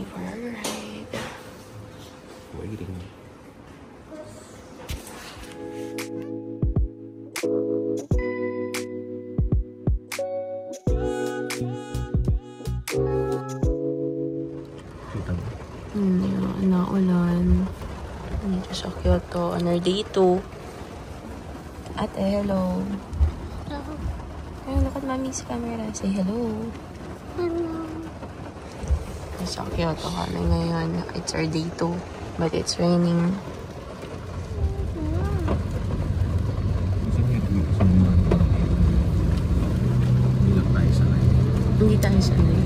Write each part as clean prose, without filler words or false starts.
for a ride. Waiting. Naulan. Dito sa Kyoto. On our day 2. Ate, hello. Hey, look at mommy's camera. Say hello. Hello. Sa Kyoto kami ngayon. It's our day 2. But it's raining. Hindi tayo sanay.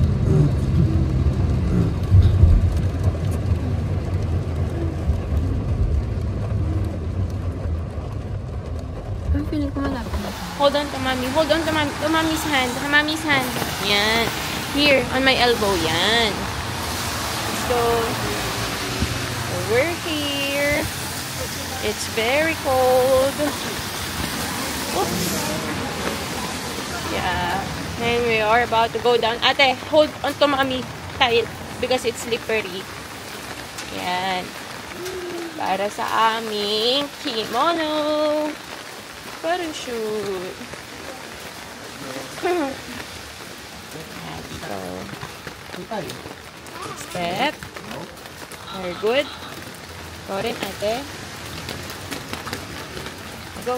Ang feeling ko malapit na. Hold on to mommy. Hold on to mommy. To mommy's hand. To mommy's hand. Yan. Here, on my elbow. Yan. So, we're here. It's very cold. Oops. Yeah. And we are about to go down. Ate, hold on to mommy tight because it's slippery. Yan. Para sa aming kimono. Parachute. So, step. Very good. Go rin, ate. Go.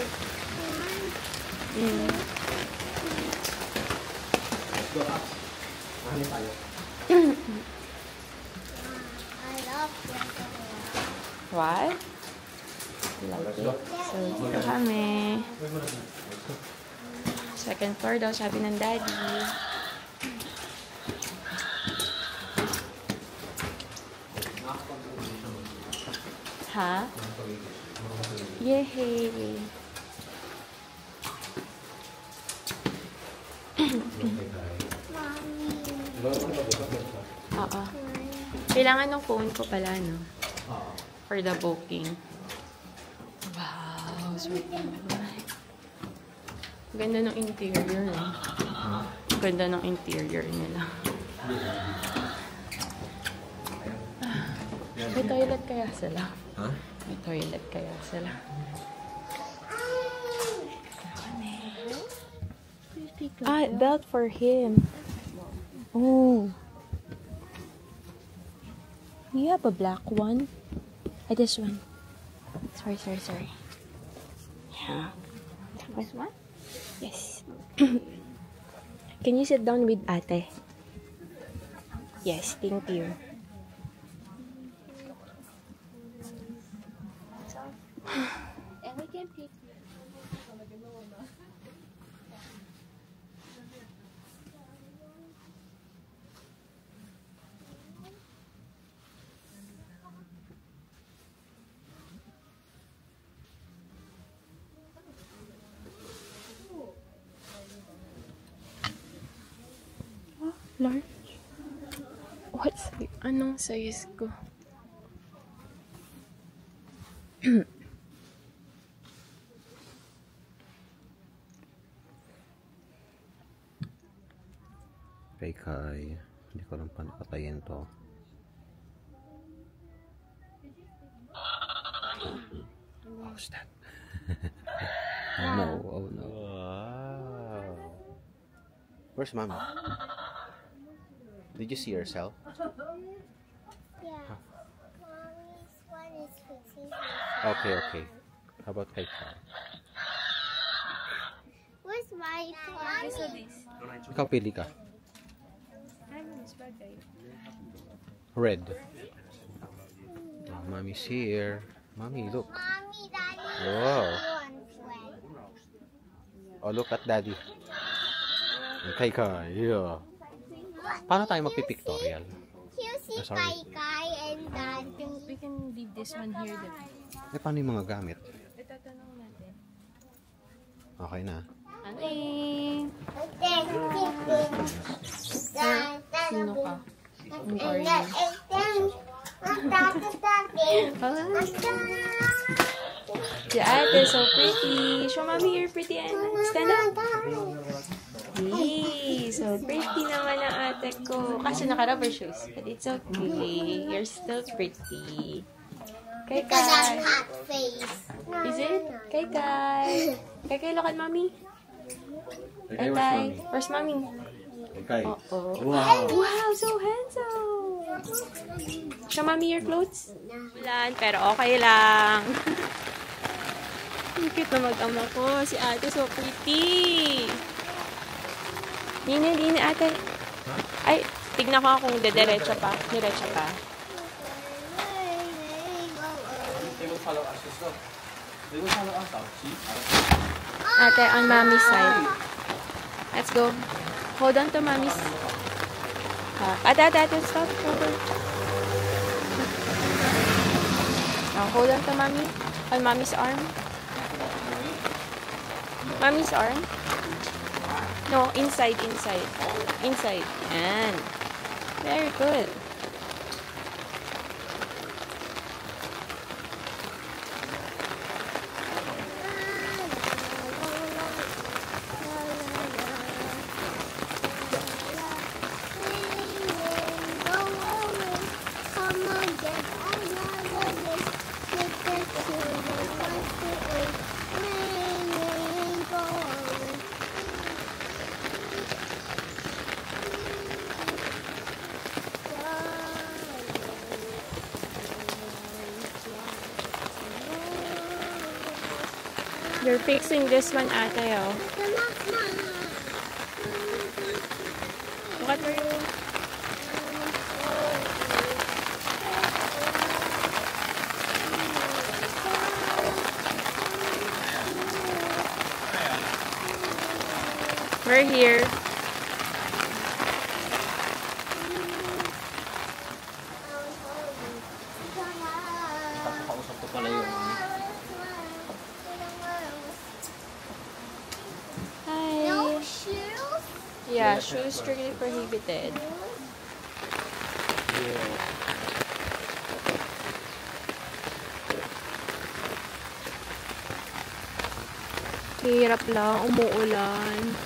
What? You like it? So, dito kami. Second floor daw, sabi ng daddy. Ha? Yehey! Oo. Kailangan ng phone ko pala, no? For the booking. Wow, sweet naman. Ganda ng interior, no? Ganda ng interior nila. May toilet kaya sila? Huh? May toilet kaya sila? Ah, belt for him. Oh. You have a black one? This one. Sorry. Yeah. This one? Yes. Can you sit down with ate? Yes, thank you. And we can pick. Large? What's anong size ko? Kai, hindi ko lang paano patayin to. What's that? Oh no, oh no. Wow. Where's mama? Did you see yourself? Yeah. Mommy's one is fixing. Okay. How about Kai? Where's my mommy? Ikaw pili ka. Red. Oh, mommy's here. Mommy, look. Mommy, daddy. Wow. Wants red. Oh, look at daddy. Kai. Yeah. Paano tayo magpipictorial? You see sorry. Kai and Dad. We can leave this one here. Paano yung mga gamit? Itatanong natin. Okay na. Aning! Sino ka? Who are you? Si ate, so pretty. Show mommy you're pretty and stand up. Yay! So pretty naman ang ate ko. Kaso naka-rubber shoes. But it's okay. You're still pretty. Kay Because Kai. I'm hot face. Is it? Kay Kai. Kay Kai, look at mommy. Kay Okay, where's Kai. mommy? Where's mommy? Okay. Uh-oh. Wow. Wow, so handsome. Show mommy your clothes. Ulan, pero okay lang. Ang cute na mag-ama ko. Si ate, so pretty. Dini, ate. Ay, tignan ko kung dediretso pa. Diretso pa. They will follow us. Let's go. They will follow us out. See? Ate, on mommy's side. Let's go. Hold on to mommy's. Ate, stop. Hold on to mommy. On mommy's arm. Mommy's arm. No, inside. Yan. Very good. You're fixing this one, ate, oh. What were you? We're here. Kausap ko pala yun. Hi. No shoes? Yeah, shoes strictly prohibited. Hirap lang, umuulan.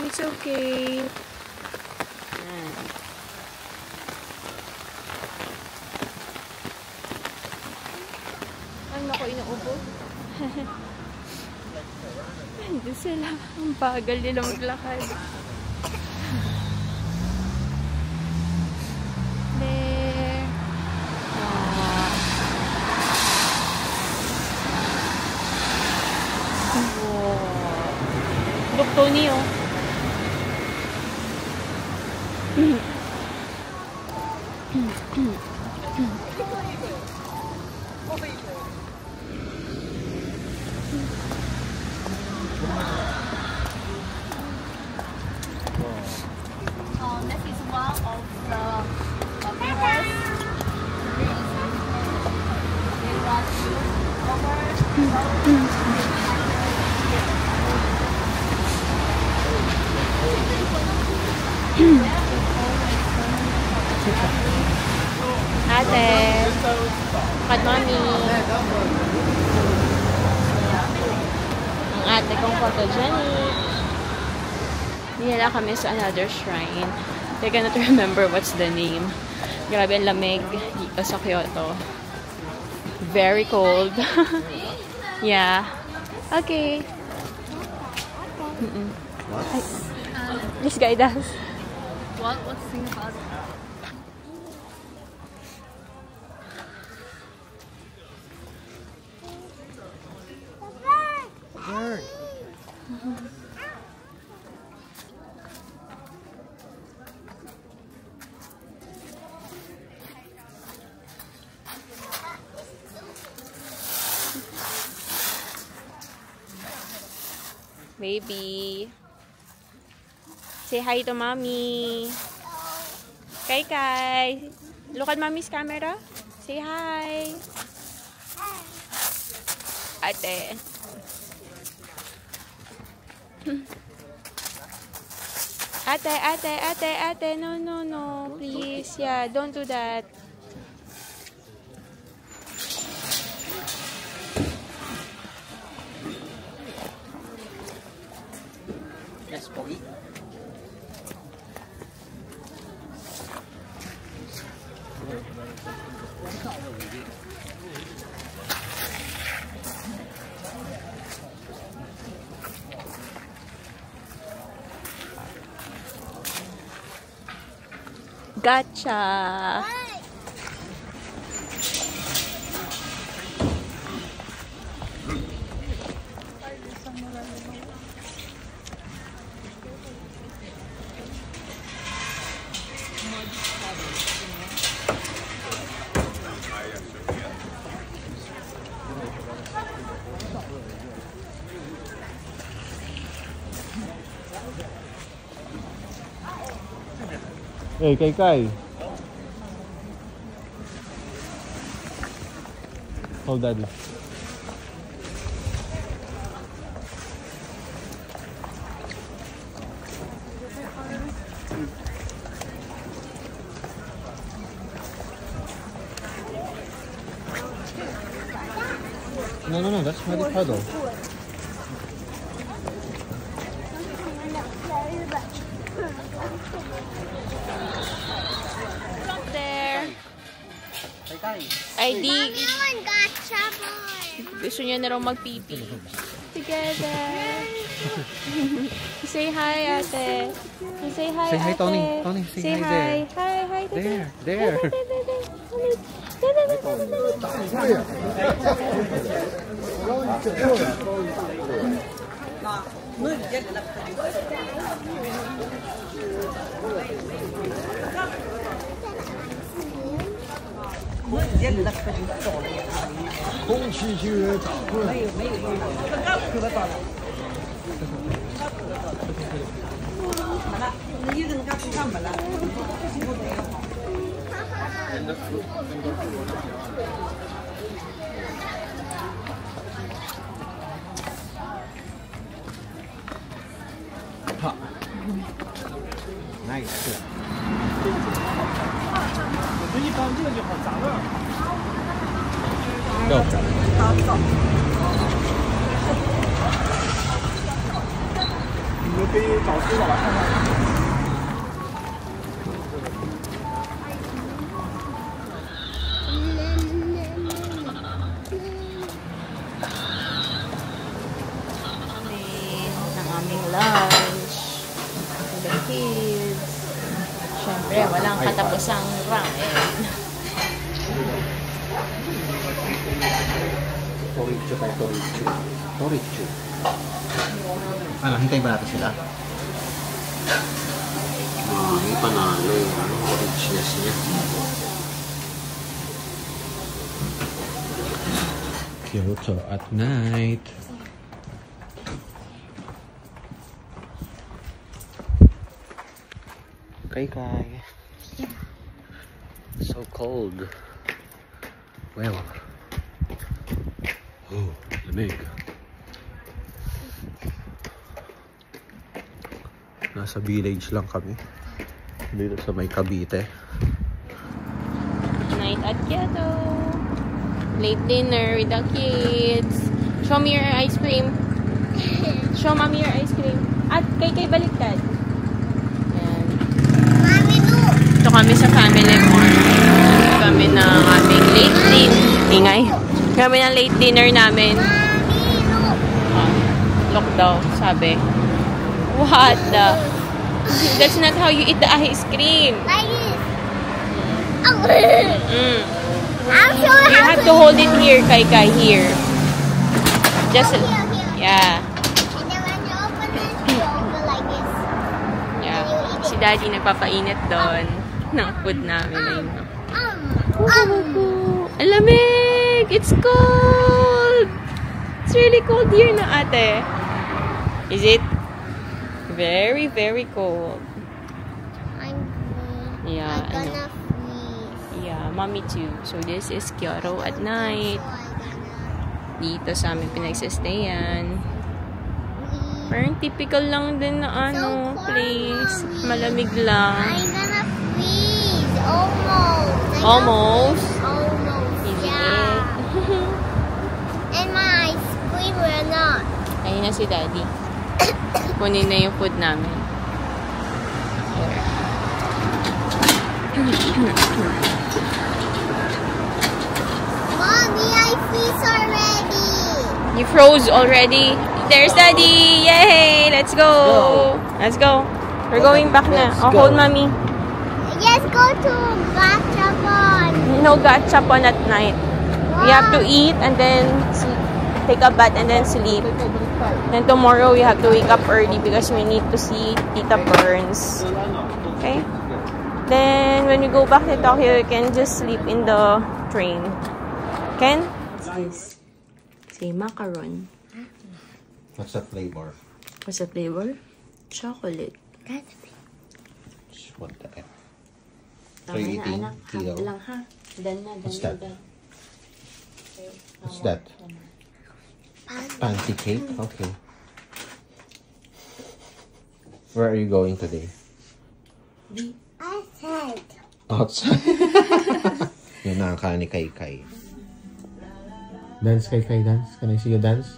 It's okay. Ay, naku, inuubo. Hindi sila. Ang bagal nila maglakad. There. Wow. Look, Tony, oh. This is one of the papers. They want you over. Ate. At mommy. Ang ate kong photogenic. Nila kami sa another shrine. I cannot remember what's the name. Grabe ang lamig dito sa Kyoto. Very cold. Yeah. Okay. What? Please guide us. What's the thing about it? Bird. Baby. Say hi to mommy. Kai Kai. Look at mommy's camera. Say hi. Ate. Ate. No. Please. Yeah, don't do that. Yes, Pogi. Gotcha! Hey, Kai. Hold daddy. No, that's Muddy Puddle. There. ID. Everyone got trouble. Gusto niya na raw magpipi. Together. Say hi, ate. Say hi, Say hi, ate. Tony. Tony, say hi there. Hi, There. Nice. Go. 你们可以找书了，看看。 Ng aming lunch for the kids. Siyempre, walang katapusang ramen. Torichu. Ano, hintayin ba natin sila? Hindi panalo yung richness niya. Kyoto at night. Kai. So cold. Well. Oh, lamig. Nasa village lang kami. Dito sa may Cavite. Night at Kyoto. Late dinner with the kids. Show me your ice cream. Show mommy your ice cream. At kay baliktad. Ayan. Ito kami sa family mart. Kami ng aming late dinner. Ingay. Kami ng late dinner namin. Look daw, sabi. What the? That's not how you eat the ice cream. Like this. Oh. I'll show you have to hold it here, Kai, here. Just, yeah. And then when you open it, you open like this. Yeah. Si Daddy nagpapainit doon ng food namin. Alamig! It's cold! It's really cold here na ate. Is it? Very, very cold. Yeah. I'm gonna freeze. Yeah, mommy too. So this is Kyoto at night. Dito sa aming pinagsistayan. Parang typical lang din na place. Malamig lang. I'm gonna freeze. Almost. Almost? Almost. Yeah. And my ice cream will not. Ayun na si Daddy. Kunin na yung food namin. Mommy, I freeze already. You froze already? There's Daddy! Yay! Let's go! Let's go. We're going back na. Oh, hold mommy. Yes, go to Gachapon. No gachapon at night. You have to eat and then take a bath and then sleep. Then tomorrow we have to wake up early because we need to see Tita Burns. Okay? Then when we go back to Tokyo, we can just sleep in the train. Ken? What's this? Say macaron. What's the flavor? What's the flavor? Chocolate. What the heck? Tama Are you na, eating? anak. Kilo? Half lang, ha? Done na, What's done that? na. What's that? Fancy cake? Okay. Where are you going today? I said. Outside. Yun na ang kani Kai Kai. Dance Kai Kai, dance. Can I see you dance?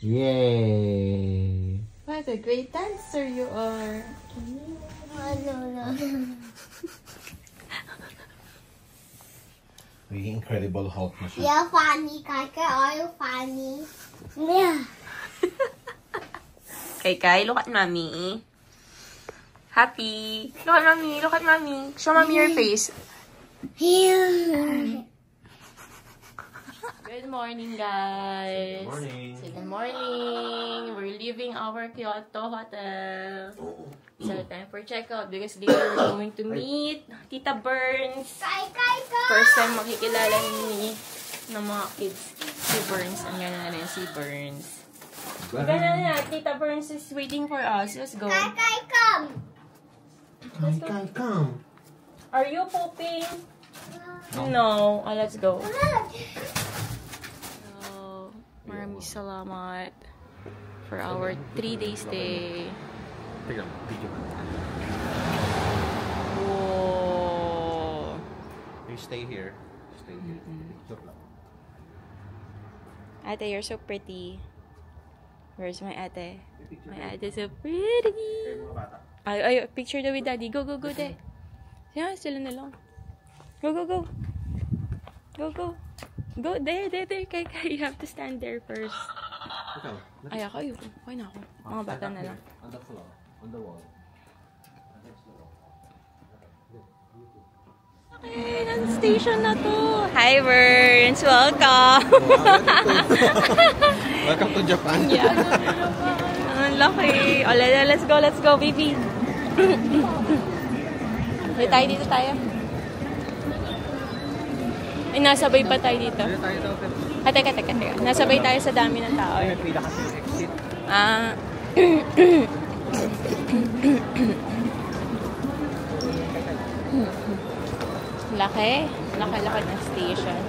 Yay! What a great dancer you are. No. The Incredible Hulk na siya. You're funny, Kaka. Are you funny? Yeah. Kai, look at mommy. Happy. Look at mommy, look at mommy. Show mommy your face. Good morning, guys. Good morning. So, good morning. We're leaving our Kyoto hotel. So, time for checkout because later we're going to meet Tita Burns. Kai. First time makikilala ni ng mga kids si Burns. Ang gana na rin si Burns. Gana na, Tita Burns is waiting for us. Let's go. Kai, come. Kai Kai, come. Are you pooping? No. Oh, let's go. Maraming salamat for our 3-day stay. Whoa. You stay here. Stay here. Ate, you're so pretty. Where's my ate? My ate is so pretty. Ay, picture daw with daddy. Go, de. Yeah, sila na lang. Go. Go, there. Kay, you have to stand there first. Ay, ako yun. Okay na ako. Mga bata na lang. On the floor. On the wall. Okay, nasa station na to. Hi, Burns. Welcome. Welcome to Japan. Yeah. Ang laki. Oh, let's go, baby. Dito tayo. Ay, nasabay pa tayo dito. Teka. Nasabay tayo sa dami ng tao. May pila kasi yung exit. Ah. Laki ng station.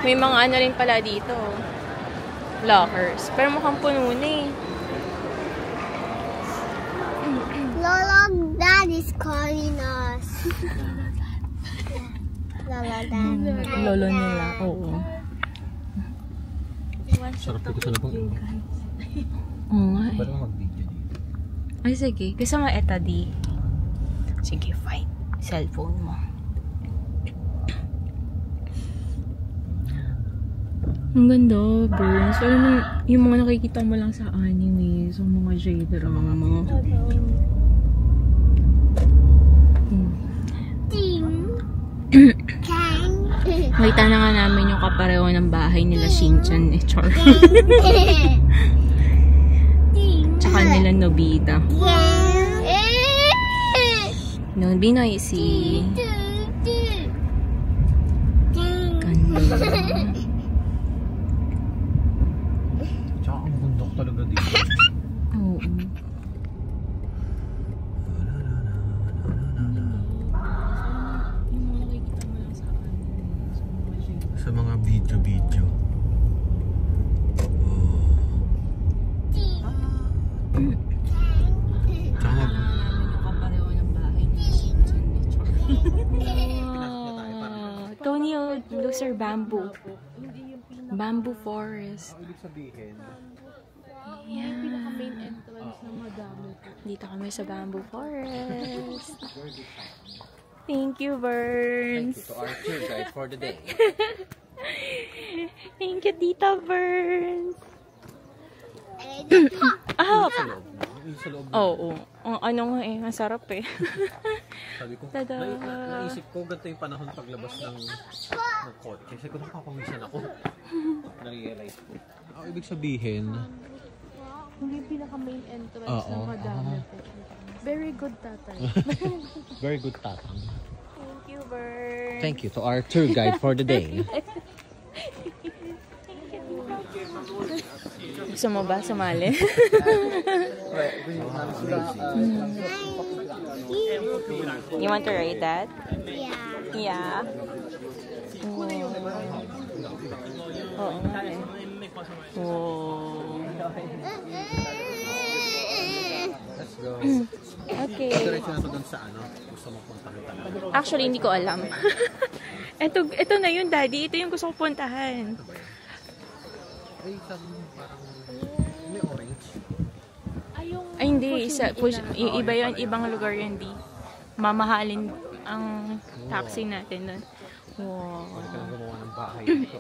May mga ano rin pala dito. Lockers. Pero mukhang puno na eh. Lolo, Dad is calling us. Lolo, Dad. Lolo nila. Oo. Sarap ito sa labang. Oo nga eh. Pwede mo mag-video dito. Ay, sige. Gusto mo eto di. Sige, fine. Cellphone mo. Ang ganda, Burns. Alam mo, yung mga nakikita mo lang sa anime, sa mga J-drama mo. Makita na nga namin yung kapareho ng bahay nila Shinchan eh, Char. Tsaka nila Nobita. Don't be noisy. Ganda. Tsaka ang bundok talaga dito. Oo. Sa mga video. Tony, those are bamboo. Bamboo forest. Ang ibig sabihin, Yeah. Dito kami sa bamboo forest. Thank you, Burns. To our tour guide for the day. Thank you, Tita Burns. And Ah! Yung sa loob. Oo. Ano nga eh, masarap eh. Sabi ko, Tada! naisip ko, ganito yung panahon paglabas ng kotse. Kasi kung nakapawisan ako, na-realize ko. Ibig sabihin, Yung pinaka-main entrance Oo, na madami po. Very good, tatay. very good tatang. Thank you, Burns. Thank you to our tour guide for the day. Gusto mo ba sumali? You want to ride that? yeah. Yeah. Oo nga eh. Oh. Let's go. Okay. Diretso na to dun sa ano, gusto mo punta kita. Actually, hindi ko alam. ito na yun, Daddy. Ito yung gusto ko puntahan. Ay, sabi mo parang may orange. Ay, hindi. Iba yun. Ibang lugar yun, di. Mamahalin ang taxi natin doon. Wow. Pwede kang gumawa ng bahay dito.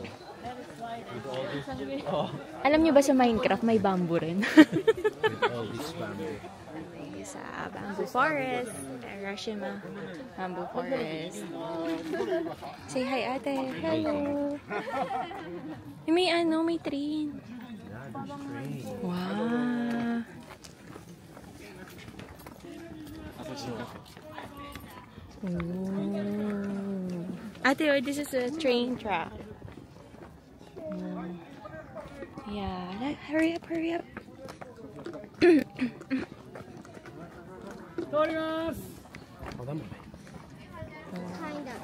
Alam niyo ba sa Minecraft, may bamboo rin? With all this bamboo. Sa bamboo forest. Hiroshima. Bamboo forest. Say hi, ate. Hello. May train. Yeah, there's train. Wow. Oh. Ate, this is a train track. Yeah. Hurry up, hurry up. Kind of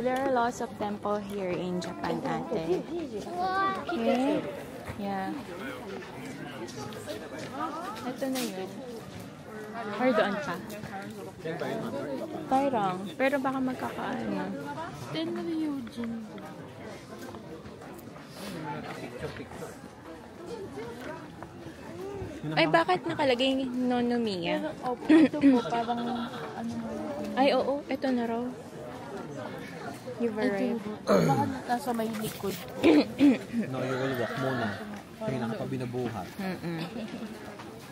There are lots of temple here in Japan, ate. Okay? Yeah. Ito na yun. Or doon pa? Parang. Pero baka magkakaano. Then na Eugene. Ay, bakit nakalagay Nonomiya? Ito po, parang ano mo. Ay, oo. Ito na raw. You've arrived. Bakit nasa may likod? No, you will walk muna. Kailangan pa binabuhat.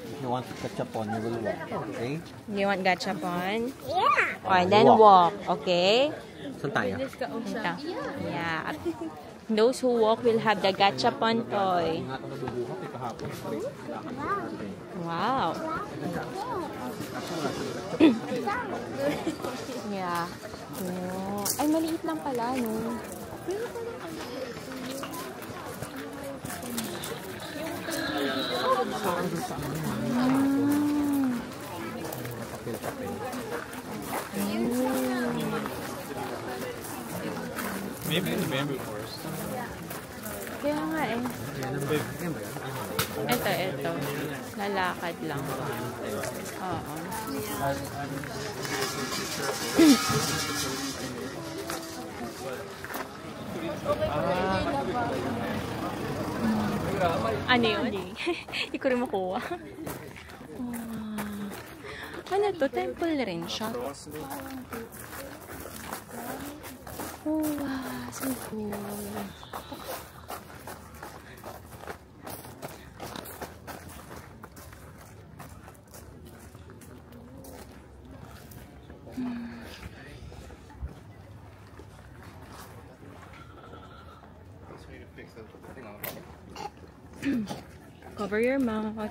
If you want to catch up on, you will walk. Okay? You want gachapon? Yeah. Okay, then walk. Okay? Saan tayo? Ito. Yeah. Those who walk will have the gachapon toy. Nga ito nabubuhat eh kahapon. Wow. Yeah. Oh. Ay, maliit lang pala, no? Maybe in the bamboo forest. Kaya nga eh. Ito. Lalakad lang. Oo. Ano yun? Hindi ko rin makuha. Ano to? Temple rin siya. Oh, wow. So cool. Cover your mouth.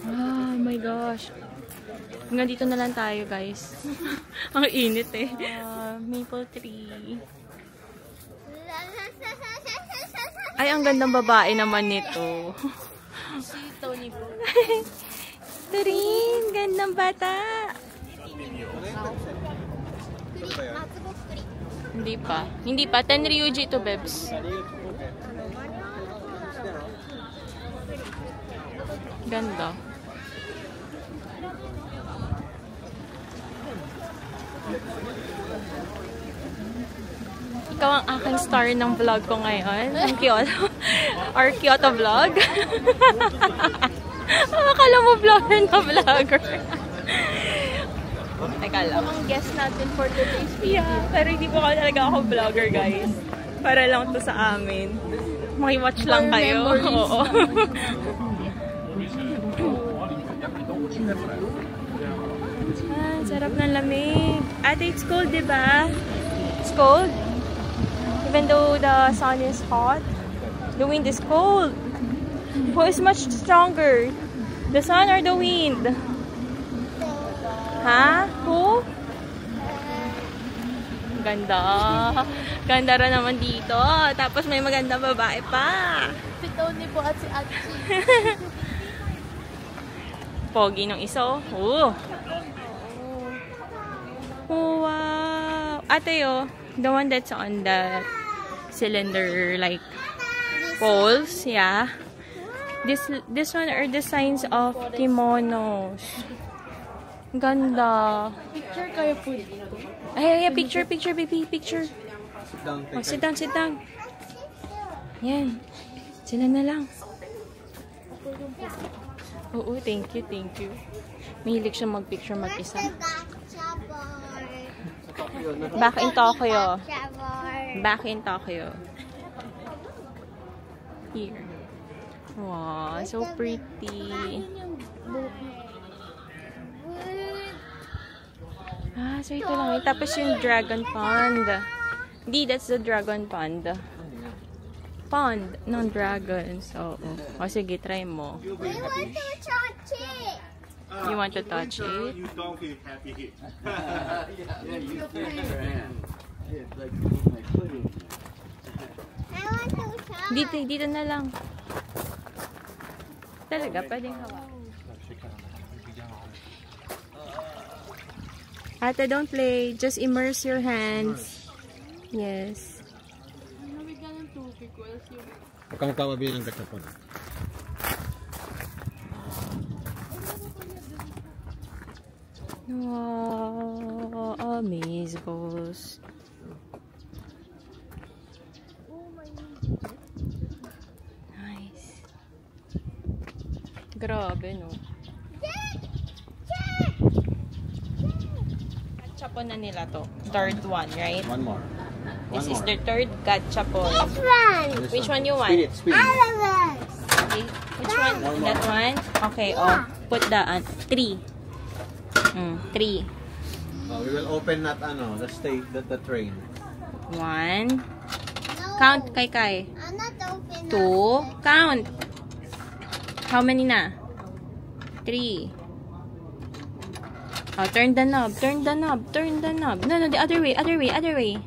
Oh my gosh. Hanggang dito na lang tayo, guys. Ang init eh. Maple tree. Ay, ang gandang babae naman nito. Si Tony po. Turin, gandang bata. Hindi pa. Hindi pa. Tenryuji to, Bebs. Ganda. Ikaw ang aking star ng vlog ko ngayon. Ang Kyoto. Or Kyoto vlog. Akala mo vlogger na vlogger. Teka lang. Ang guest natin for today's video. Yeah, pero hindi po talaga ako vlogger, guys. Para lang to sa amin. Maki-watch lang For kayo. memories. Oo. Sarap ng lamig. Ate, it's cold, diba? It's cold. Even though the sun is hot, the wind is cold. Who is much stronger? The sun or the wind? Ha? Who? Ganda. Ganda rin naman dito. Tapos may magandang babae pa. Si Tony po at si Ate. Pogi ng iso. Oh. Oh, wow. Ate, oh. The one that's on the cylinder, like, poles. Yeah. This one are designs of kimonos. Ganda. Picture kayo po dito. Ay, picture, baby, picture. Sit down, Oh, sit down. Yan. Sila na lang. Oo, thank you. Mahilig siya mag-picture mag-isa. Back in Tokyo. Back in Tokyo. Here. Wow, so pretty. Ah, so ito lang. Tapos yung dragon pond. Hindi, that's the dragon pond. Pond, non dragon. So, oh, sige, try mo. We want to touch it. You want to touch it? You don't feel happy. I want to touch. Dito na lang. Talaga, pwedeng hawa. Ate, don't play. Just immerse your hands. Yes. Huwag kang pamabili ng gachapon. Wow, amazeballs. Nice. Grabe, no? Gachapon na nila to. Third one, right? One more. This is the third gachapon. This one. Which one you want? Spirit. All of us. Okay. Which one? That one? Okay, oh. Put the 3. 3. We will open that the train. 1. No. Count, Kai. I'm not opening. 2. Count. How many na? 3. Oh, turn the knob. No, the other way.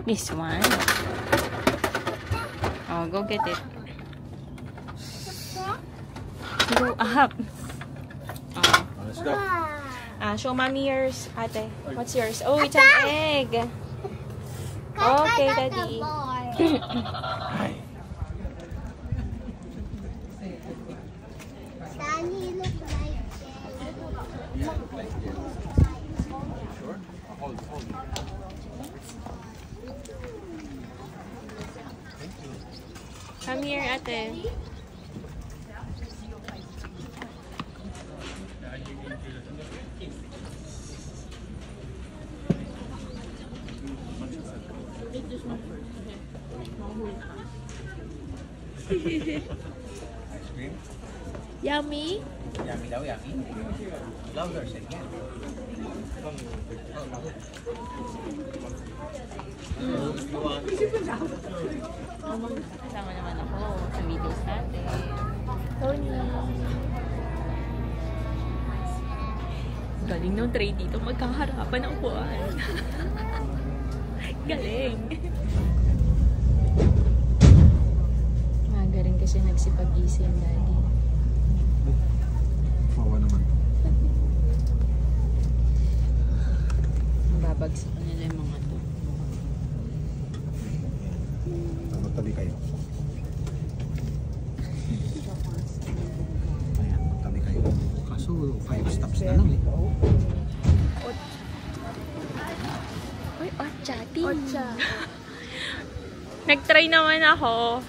This one. Oh, go get it. Go up. Oh. Let's go. Show mommy yours, ate. What's yours? Oh, it's an egg. Okay, daddy. Daddy, look like Come here, ate. Yummy? Yummy daw, yummy. Louder, say again. Kasama naman ako sa videos natin. Tony. Galing nung tray dito. Magkaharapan ang upuan. Galing. Galing kasi nagsipag-gising, daddy. Mawa naman. Babagsak nila yung mga to. Magtabi kayo. Ayan, magtabi kayo. Kaso 5 stops na lang eh. Uy, Ocha, ting. Ocha. Nag-try naman ako.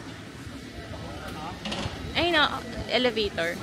Ay no, elevator.